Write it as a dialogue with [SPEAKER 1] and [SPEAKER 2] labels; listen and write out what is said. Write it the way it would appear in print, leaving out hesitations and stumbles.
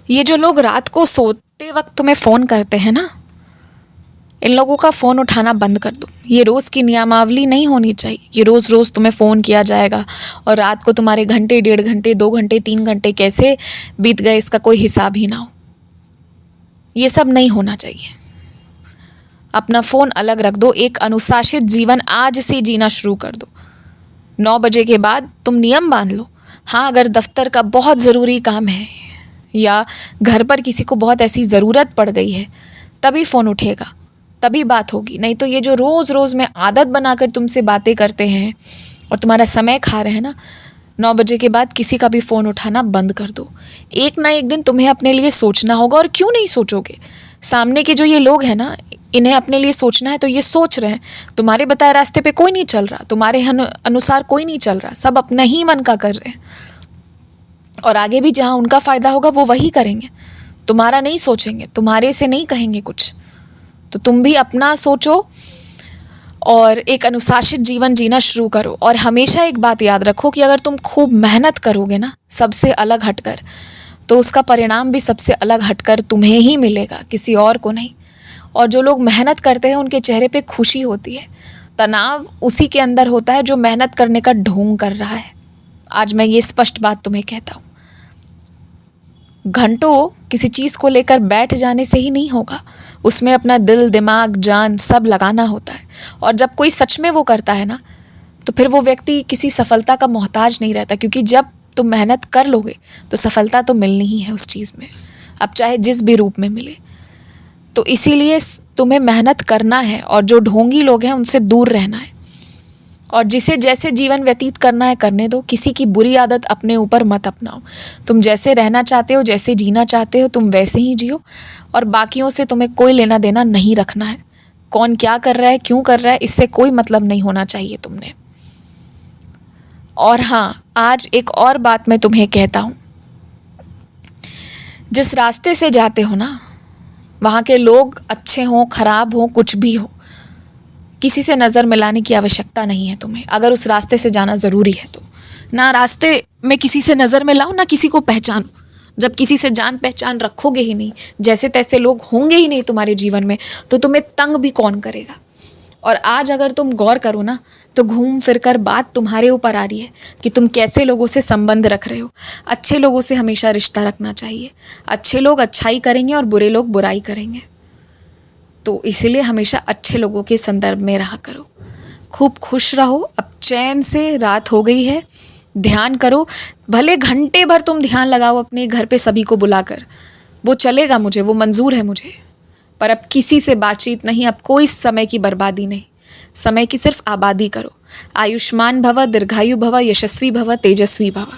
[SPEAKER 1] ये जो लोग रात को सोते वक्त तुम्हें फ़ोन करते हैं ना, इन लोगों का फ़ोन उठाना बंद कर दो। ये रोज़ की नियमावली नहीं होनी चाहिए। ये रोज़ रोज़ तुम्हें फ़ोन किया जाएगा और रात को तुम्हारे घंटे, 1.5 घंटे, 2 घंटे, 3 घंटे कैसे बीत गए इसका कोई हिसाब ही ना हो। ये सब नहीं होना चाहिए। अपना फ़ोन अलग रख दो। एक अनुशासित जीवन आज से जीना शुरू कर दो। 9 बजे के बाद तुम नियम बांध लो। हाँ, अगर दफ्तर का बहुत ज़रूरी काम है या घर पर किसी को बहुत ऐसी ज़रूरत पड़ गई है, तभी फ़ोन उठेगा, तभी बात होगी। नहीं तो ये जो रोज़ रोज़ में आदत बनाकर तुमसे बातें करते हैं और तुम्हारा समय खा रहे हैं ना, 9 बजे के बाद किसी का भी फ़ोन उठाना बंद कर दो। एक ना एक दिन तुम्हें अपने लिए सोचना होगा। और क्यों नहीं सोचोगे? सामने के जो ये लोग हैं ना, इन्हें अपने लिए सोचना है तो ये सोच रहे हैं। तुम्हारे बताए रास्ते पे कोई नहीं चल रहा, तुम्हारे अनुसार कोई नहीं चल रहा, सब अपना ही मन का कर रहे हैं। और आगे भी जहाँ उनका फ़ायदा होगा वो वही करेंगे, तुम्हारा नहीं सोचेंगे, तुम्हारे से नहीं कहेंगे कुछ। तो तुम भी अपना सोचो और एक अनुशासित जीवन जीना शुरू करो। और हमेशा एक बात याद रखो कि अगर तुम खूब मेहनत करोगे ना सबसे अलग हटकर, तो उसका परिणाम भी सबसे अलग हटकर तुम्हें ही मिलेगा, किसी और को नहीं। और जो लोग मेहनत करते हैं उनके चेहरे पे खुशी होती है। तनाव उसी के अंदर होता है जो मेहनत करने का ढोंग कर रहा है। आज मैं ये स्पष्ट बात तुम्हें कहता हूँ। घंटों किसी चीज़ को लेकर बैठ जाने से ही नहीं होगा, उसमें अपना दिल, दिमाग, जान सब लगाना होता है। और जब कोई सच में वो करता है ना, तो फिर वो व्यक्ति किसी सफलता का मोहताज नहीं रहता, क्योंकि जब तुम मेहनत कर लोगे तो सफलता तो मिलनी ही है उस चीज़ में, अब चाहे जिस भी रूप में मिले। तो इसीलिए तुम्हें मेहनत करना है और जो ढोंगी लोग हैं उनसे दूर रहना है। और जिसे जैसे जीवन व्यतीत करना है करने दो। किसी की बुरी आदत अपने ऊपर मत अपनाओ। तुम जैसे रहना चाहते हो, जैसे जीना चाहते हो, तुम वैसे ही जियो। और बाकियों से तुम्हें कोई लेना देना नहीं रखना है। कौन क्या कर रहा है, क्यों कर रहा है, इससे कोई मतलब नहीं होना चाहिए तुमने। और हाँ, आज एक और बात मैं तुम्हें कहता हूँ। जिस रास्ते से जाते हो ना, वहाँ के लोग अच्छे हों, खराब हों, कुछ भी हो, किसी से नज़र मिलाने की आवश्यकता नहीं है तुम्हें। अगर उस रास्ते से जाना ज़रूरी है तो ना रास्ते में किसी से नज़र मिलाओ, ना किसी को पहचानो। जब किसी से जान पहचान रखोगे ही नहीं, जैसे तैसे लोग होंगे ही नहीं तुम्हारे जीवन में, तो तुम्हें तंग भी कौन करेगा। और आज अगर तुम गौर करो ना, तो घूम फिर कर बात तुम्हारे ऊपर आ रही है कि तुम कैसे लोगों से संबंध रख रहे हो। अच्छे लोगों से हमेशा रिश्ता रखना चाहिए। अच्छे लोग अच्छाई करेंगे और बुरे लोग बुराई करेंगे। तो इसीलिए हमेशा अच्छे लोगों के संदर्भ में रहा करो। खूब खुश रहो। अब चैन से रात हो गई है, ध्यान करो। भले घंटे भर तुम ध्यान लगाओ अपने घर पे सभी को बुलाकर, वो चलेगा, मुझे वो मंजूर है मुझे। पर अब किसी से बातचीत नहीं, अब कोई समय की बर्बादी नहीं। समय की सिर्फ आबादी करो। आयुष्मान भव, दीर्घायु भव, यशस्वी भव, तेजस्वी भव।